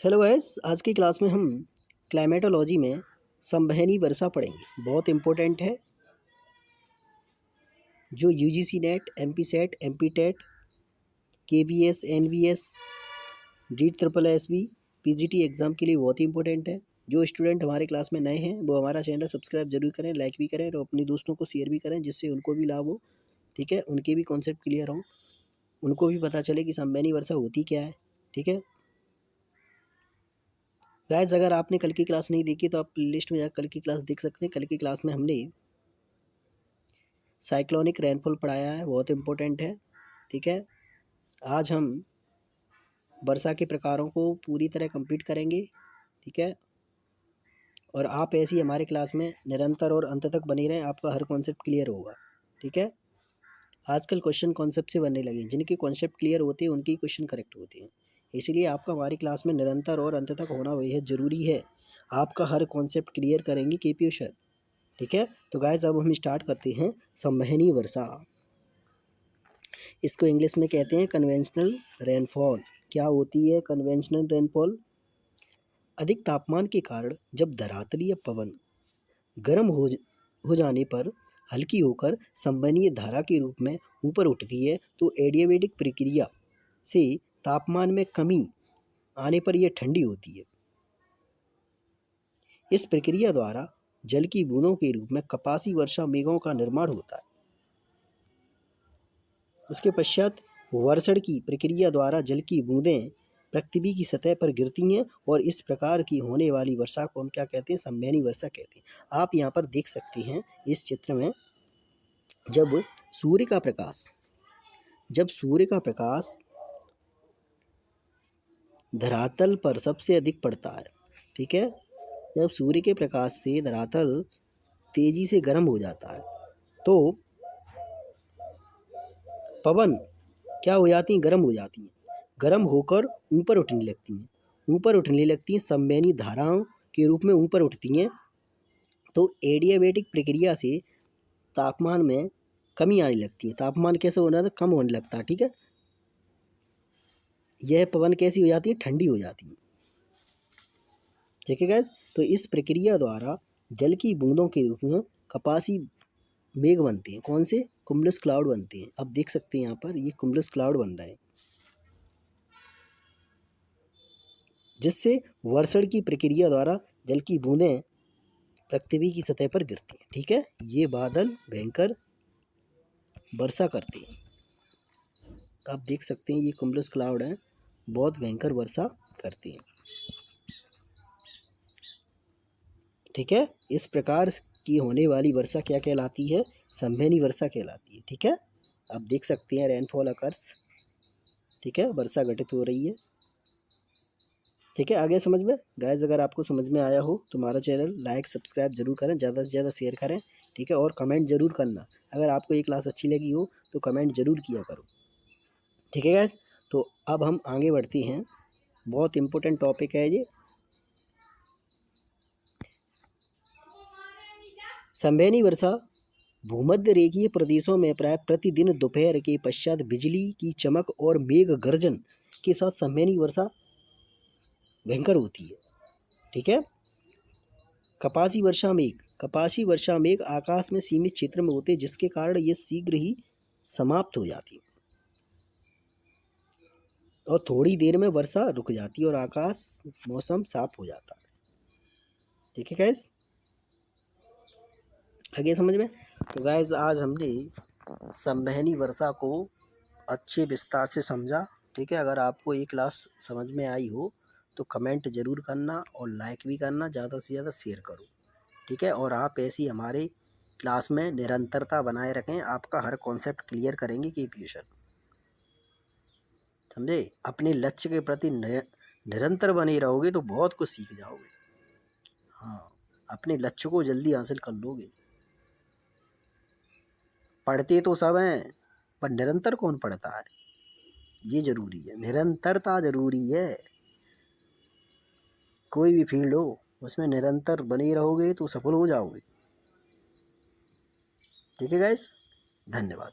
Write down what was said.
Hello guys, आज की class में हम क्लाइमेटोलॉजी में संवहनी वर्षा पढ़ेंगे। बहुत इम्पोर्टेंट है। जो UGC NET, MP SET, MP TET, KVS, NVS, D triple SB, PGT exam के लिए बहुत ही इंपॉर्टेंट है। जो स्टूडेंट हमारे क्लास में नए हैं वो हमारा चैनल सब्सक्राइब जरूर करें, लाइक भी करें और अपने दोस्तों को शेयर भी करें, जिससे उनको भी लाभ हो। ठीक है, उनके भी कॉन्सेप्ट क्लियर हो, उनको भी पता चले कि संवहनी वर्षा होती क्या है। ठीक है गाइस, अगर आपने कल की क्लास नहीं देखी तो आप प्लेलिस्ट में जाकर कल की क्लास देख सकते हैं। कल की क्लास में हमने साइक्लोनिक रेनफॉल पढ़ाया है, बहुत इम्पोर्टेंट है। ठीक है, आज हम वर्षा के प्रकारों को पूरी तरह कंप्लीट करेंगे। ठीक है, और आप ऐसे ही हमारे क्लास में निरंतर और अंत तक बने रहें, आपका हर कॉन्सेप्ट क्लियर होगा। ठीक है, आजकल क्वेश्चन कॉन्सेप्ट से बनने लगे, जिनके कॉन्सेप्ट क्लियर होते हैं उनके क्वेश्चन करेक्ट होते हैं। इसीलिए आपका हमारी क्लास में निरंतर और अंत तक होना बेहद ज़रूरी है। आपका हर कॉन्सेप्ट क्लियर करेंगे केपीओ सर। ठीक है, तो गाइस अब हम स्टार्ट करते हैं। संवहनी वर्षा, इसको इंग्लिश में कहते हैं कन्वेंशनल रेनफॉल। क्या होती है कन्वेंशनल रेनफॉल? अधिक तापमान के कारण जब धरातलीय पवन गर्म हो जाने पर हल्की होकर संवहनीय धारा के रूप में ऊपर उठती है, तो एडियाबैटिक प्रक्रिया से तापमान में कमी आने पर यह ठंडी होती है। इस प्रक्रिया द्वारा जल की बूंदों के रूप में कपासी वर्षा मेघों का निर्माण होता है। उसके पश्चात वर्षण की प्रक्रिया द्वारा जल की बूंदें पृथ्वी की सतह पर गिरती हैं, और इस प्रकार की होने वाली वर्षा को हम क्या कहते हैं? संवहनी वर्षा कहते हैं। आप यहाँ पर देख सकते हैं इस चित्र में, जब सूर्य का प्रकाश धरातल पर सबसे अधिक पड़ता है। ठीक है, जब सूर्य के प्रकाश से धरातल तेजी से गर्म हो जाता है तो पवन क्या हो जाती हैं? गर्म हो जाती हैं। गर्म होकर ऊपर उठने लगती हैं, संवहनी धाराओं के रूप में ऊपर उठती हैं। तो एडियाबैटिक प्रक्रिया से तापमान में कमी आने लगती है। तापमान कैसे होना था? कम होने लगता है। ठीक है, यह पवन कैसी हो जाती है? ठंडी हो जाती है। ठीक है गैस, तो इस प्रक्रिया द्वारा जल की बूंदों के रूप में कपासी मेघ बनते हैं। कौन से? कुमुलस क्लाउड बनते हैं। अब देख सकते हैं यहाँ पर ये कुमुलस क्लाउड बन रहा है, जिससे वर्षण की प्रक्रिया द्वारा जल की बूंदें पृथ्वी की सतह पर गिरती हैं। ठीक है, ये बादल भयंकर वर्षा करते हैं। आप देख सकते हैं ये कुमुलस क्लाउड है, बहुत भयंकर वर्षा करते हैं। ठीक है, इस प्रकार की होने वाली वर्षा क्या कहलाती है? संवहनी वर्षा कहलाती है। ठीक है, आप देख सकते हैं रेनफॉल अकर्स। ठीक है, वर्षा घटित हो रही है। ठीक है, आगे समझ में गाइस, अगर आपको समझ में आया हो तो हमारा चैनल लाइक सब्सक्राइब जरूर करें, ज़्यादा से ज़्यादा शेयर करें। ठीक है, और कमेंट जरूर करना। अगर आपको ये क्लास अच्छी लगी हो तो कमेंट जरूर किया करो। ठीक है गाइस, तो अब हम आगे बढ़ते हैं। बहुत इम्पोर्टेंट टॉपिक है ये। संवहनी वर्षा भूमध्य रेखीय प्रदेशों में प्राय प्रतिदिन दोपहर के पश्चात बिजली की चमक और मेघ गर्जन के साथ संवहनी वर्षा भयंकर होती है। ठीक है, कपासी वर्षा मेघ आकाश में सीमित क्षेत्र में होते हैं, जिसके कारण ये शीघ्र ही समाप्त हो जाती है और थोड़ी देर में वर्षा रुक जाती है और आकाश मौसम साफ हो जाता है। ठीक है गैस, आगे समझ में। तो गैस, आज हमने संवहनी वर्षा को अच्छे विस्तार से समझा। ठीक है, अगर आपको ये क्लास समझ में आई हो तो कमेंट ज़रूर करना और लाइक भी करना, ज़्यादा से ज़्यादा शेयर करो। ठीक है, और आप ऐसी हमारे क्लास में निरंतरता बनाए रखें, आपका हर कॉन्सेप्ट क्लियर करेंगे केपीओ सर। समझे? अपने लक्ष्य के प्रति निरंतर बने रहोगे तो बहुत कुछ सीख जाओगे। हाँ, अपने लक्ष्य को जल्दी हासिल कर लोगे। पढ़ते तो सब हैं, पर निरंतर कौन पढ़ता है? ये जरूरी है, निरंतरता जरूरी है। कोई भी फील्ड हो उसमें निरंतर बने रहोगे तो सफल हो जाओगे। ठीक है गाइस, धन्यवाद।